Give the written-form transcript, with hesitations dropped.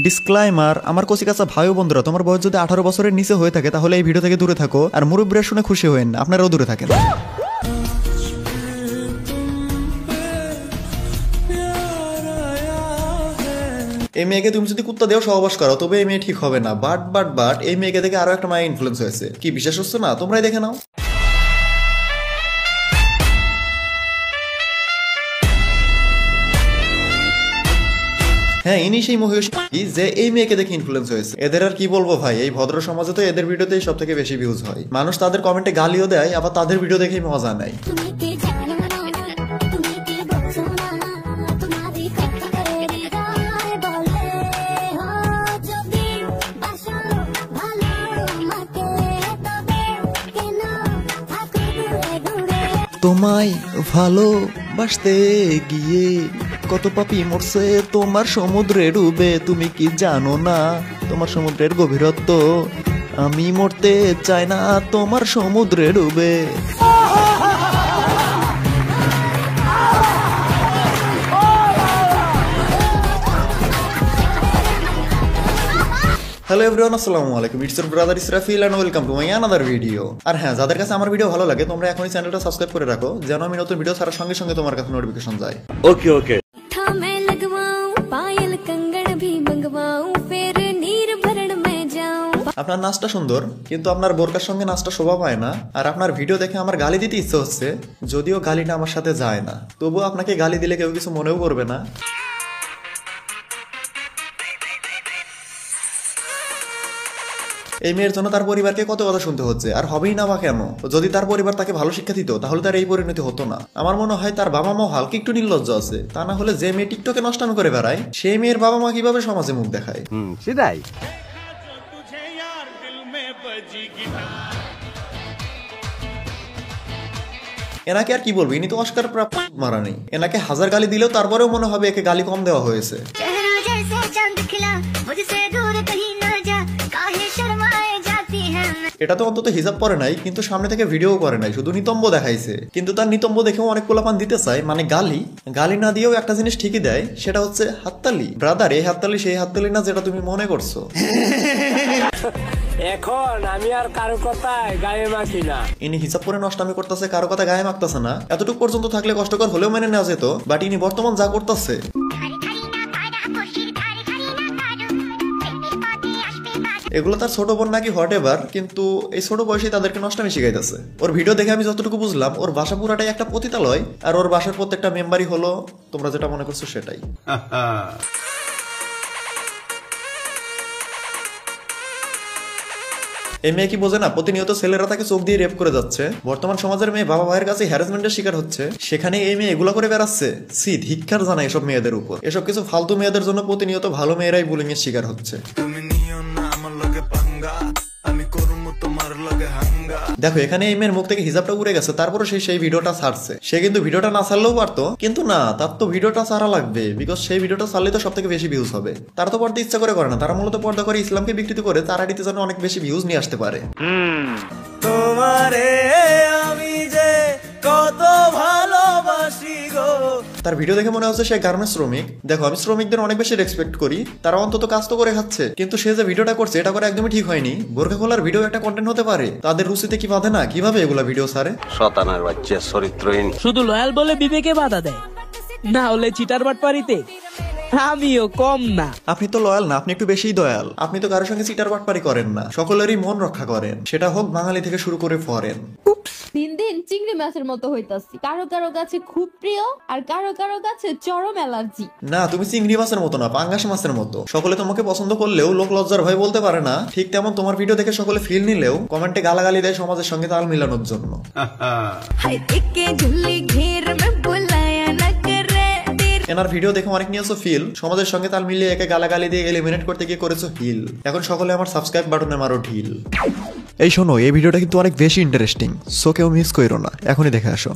Disclaimer, আমার কচিকাচা ভাই ও বন্ধুরা, তোমার বয়স যদি 18 বছরের নিচে হয়ে থাকে তাহলে এই ভিডিও থেকে দূরে থাকো, আর মুরব্বীরা শুনে খুশি হয়েন না, আপনারাও দূরে থাকেন। এই মেয়েকে তুমি যদি কুত্তা দেও সহবাস করো তবে এই মেয়ে ঠিক হবে না, বাট এই মেয়েকে দেখে আরো একটা মায়া ইনফ্লুয়েন্স হয়েছে। কি বিশ্বাস হচ্ছে না? তোমরাই দেখে নাও। হ্যাঁ, ইনি সেই মহিষী যে এই মেয়েকে দেখে ইনফ্লুয়েন্স হয়েছে। এদের আর কি বলবো ভাই, এই ভদ্র সমাজে তো এদের ভিডিওতেই সব থেকে বেশি ভিউজ হয়। মানুষ তাদের কমেন্টে গালিও দেয়, আবার তাদের ভিডিও দেখেই মজা নেয়। তোমায় ভালোবাসতে গিয়ে কত পাপি মরছে তোমার সমুদ্রে ডুবে, তুমি কি জানো না তোমার সমুদ্রের গভীরত্ব? আমি মরতে চাই না তোমার সমুদ্রে ডুবে। হ্যালো এভরিওয়ান, আসসালামু আলাইকুম। It's your brother Israfil and welcome to my another video. আর হ্যাঁ, যাদের কাছে আমার ভিডিও ভালো লাগে তোমরা এখনই চ্যানেলটা সাবস্ক্রাইব করে রাখো, যেন আমি নতুন ভিডিও ছাড়ার সঙ্গে সঙ্গে তোমার কাছে নোটিফিকেশন যায়। ওকে ওকে। আপনার নাচটা সুন্দর, কিন্তু আপনার বোরকার সঙ্গে নাচটা শোভা পায় না। আর আপনার ভিডিও দেখে আমার গালি দিতে ইচ্ছে হচ্ছে, যদিও গালিটা আমার সাথে যায় না, তবুও আপনাকে গালি দিলে কেউ কিছু মনেও করবে না। এই মেয়ের জন্য তার পরিবারকে কত কথা শুনতে হচ্ছে, আর হবেই না বা কেন? যদি তার পরিবার তাকে ভালো শিক্ষা দিত তাহলে তার এই পরিণতি হতো না। আমার মনে হয় তার বাবা মা হালকা একটু নির্লজ্জ আছে, তা না হলে যে মেয়ে টিকটকে নষ্টামি করে বেড়ায় সেই মেয়ের বাবা মা কিভাবে সমাজে মুখ দেখায়। সেটাই। এনাকে আর কি বলবো, ইনি তো অস্কার প্রাপ্ত মারা নেই। এনাকে হাজার গালি দিলেও তারপরেও মনে হবে একে গালি কম দেওয়া হয়েছে। এটা তো অন্তত হিজাব পরে নাই, কিন্তু সামনে থেকে ভিডিও করে নাই, শুধু নিতম্ব দেখাইছে। কিন্তু তার নিতম্ব দেখেও অনেক পোলাপান দিতে চায়, মানে গালি না দিয়েও একটা জিনিস ঠিকই দেয়, সেটা হচ্ছে হাততালি। ব্রাদার, এই হাততালি সেই হাততালি না যেটা তুমি মনে করছো। এখন আমি আর কারো কথায় গায়ে মাখি না। ইনি হিসাব করে নষ্টামি করতেছে, কারো কথা গায়ে মাখতেছে না। এতটুকু পর্যন্ত থাকলে কষ্টকর হলেও মেনে নেওয়া যেত, বাট ইনি বর্তমান যা করতেছে, এগুলো তার ছোট বোন নাকি হোয়াট এভার, কিন্তু এই ছোট বয়সে তাদেরকে নষ্টামি শিখাইতেছে। ওর ভিডিও দেখে আমি যতটুকু বুঝলাম, ওর বাসা পুরাটাই একটা পতিতালয়, আর ওর বাসার প্রত্যেকটা মেম্বারই হলো তোমরা যেটা মনে করছো সেটাই। এই মেয়ে কি বোঝে না প্রতিনিয়ত ছেলেরা তাকে চোখ দিয়ে রেপ করে যাচ্ছে? বর্তমান সমাজের মেয়ে বাবা ভাইয়ের কাছে হ্যারাসমেন্টের শিকার হচ্ছে, সেখানে এই মেয়ে এগুলো করে বেড়াচ্ছে। সি, ধিক্কার জানাই এসব মেয়েদের উপর। এসব কিছু ফালতু মেয়েদের জন্য প্রতিনিয়ত ভালো মেয়েরাই বুলিং এর শিকার হচ্ছে। দেখো, এখানে এই মেয়ের মুখ থেকে হিজাবটা উড়ে গেছে, তারপরে সেই ভিডিওটা ছাড়ছে। সে কিন্তু ভিডিওটা না ছাড়লেও পারতো, কিন্তু না, তার তো ভিডিওটা ছাড়া লাগবে, বিকজ সেই ভিডিওটা ছাড়লে তো সব থেকে বেশি ভিউজ হবে। তারা তো পর্দা ইচ্ছা করে না, তারা মূলত পর্দা করে ইসলামকে বিকৃত করে তার আইডিতে যেন অনেক বেশি ভিউজ নিয়ে আসতে পারে। তোমারে আমি যে কত ভালোবাসি গো। তার ভিডিও দেখে মনে হচ্ছে সে গার্মেন্টস শ্রমিক। দেখো, আমি শ্রমিকদের অনেক বেশি রেসপেক্ট করি, তারা অন্তত কাজ তো করে খাচ্ছে, কিন্তু সে যে ভিডিওটা করছে এটা করে একদমই ঠিক হয়নি। বোরকা খোলার ভিডিও একটা কন্টেন্ট হতে পারে, তাদের রুচিতে কি বাধে না? কিভাবে এগুলা ভিডিও ছাড়ে? শতানার বাচ্চা, চরিত্রহীন। শুধু লয়াল বলে বিবেকে বাধা দেয়, না হলে চিটার বাটপারিতে আমিও কম না। আপনি তো লয়াল না, আপনি একটু বেশিই দয়াল। আপনি তো কারোর সঙ্গে চিটার বাটপারি করেন না, সকলেরই মন রক্ষা করেন, সেটা হোক বাঙালি থেকে শুরু করে ফরেন। দিন দিন চিংড়ি মাছের মতো হইতাছি, কারো কারো কাছে খুব প্রিয়, আর কারো কারো কাছে চরম অ্যালার্জি। না, তুমি চিংড়ি মাছের মতো না, পাঙ্গাস মাছের মতো। সকলে তোমাকে পছন্দ করলেও লোক লজ্জার ভয় বলতে পারে না। ঠিক তেমন তোমার ভিডিও দেখে সকলে ফিল নিলেও কমেন্টে গালাগালি দেয় সমাজের সঙ্গে তাল মিলানোর জন্য। এনার ভিডিও দেখে অনেক নিয়েছো ফিল, সমাজের সঙ্গে তাল মিলিয়ে একে গালাগালি দিয়ে এলিমিনেট করতে গিয়ে করেছো হিল। এখন সকলে আমার সাবস্ক্রাইব বাটনে মারো ঢিল। এই শোনো, এই ভিডিওটা কিন্তু অনেক বেশি ইন্টারেস্টিং, সো কেউ মিস করো না, এখনই দেখে আসো।